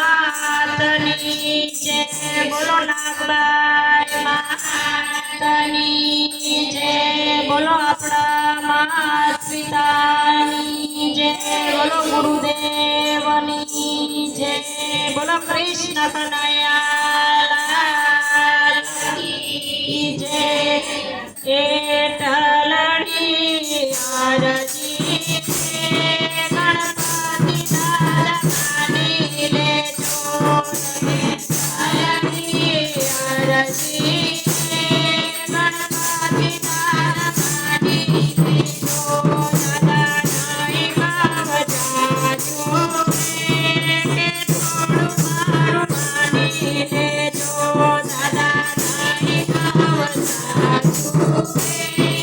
માતની જય બોલો નાગબાઈ માતની જય બોલો આપણા માત પિતાની જય બોલો ગુરુદેવની જય બોલો કૃષ્ણ કનૈયા જય હેઠળની આરતી ગણપતિ દાદા માની લેજો આરતી ગણપતિ દાદા માની લેજો દાદા નાઈ ભાવ જાજો કે થોડું મારું માની લેજો દાદા નાઈ ભાવ જાજો કે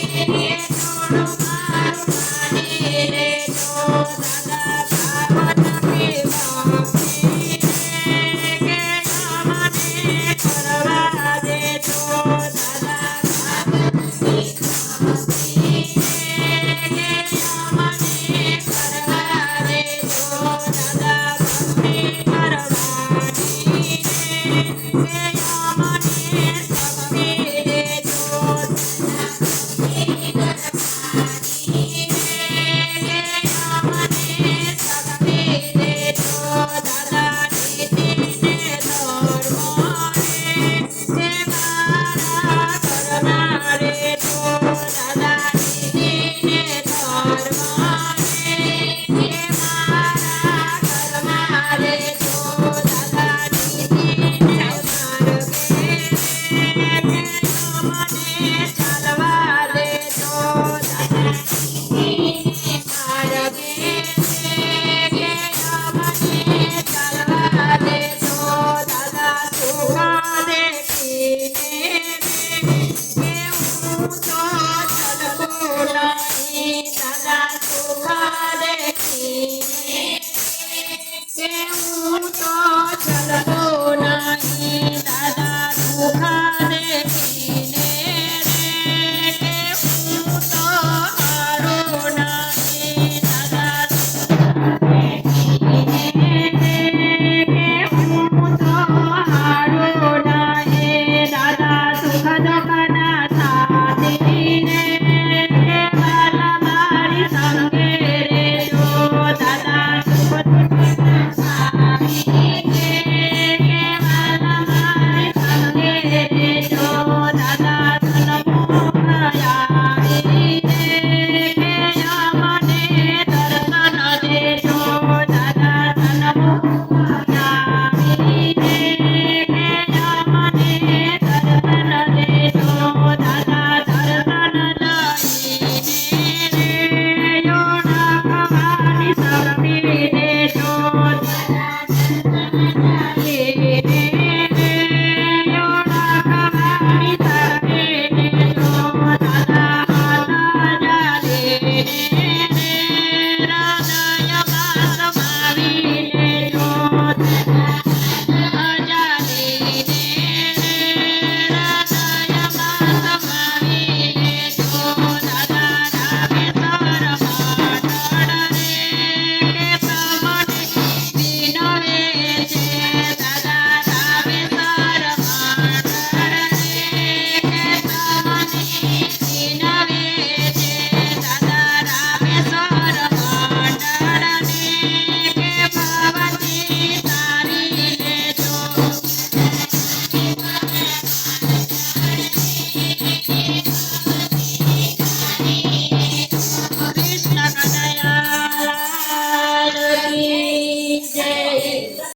થોડું મારું માની લેજો દાદા ભાવ તમે બાપી કે મને કરવા દેજો દાદા ભાવ તમે બાપી કે મને કરવા દેજો દાદા ભક્તિ કરવાની કે મને શક્તિ દેજો તો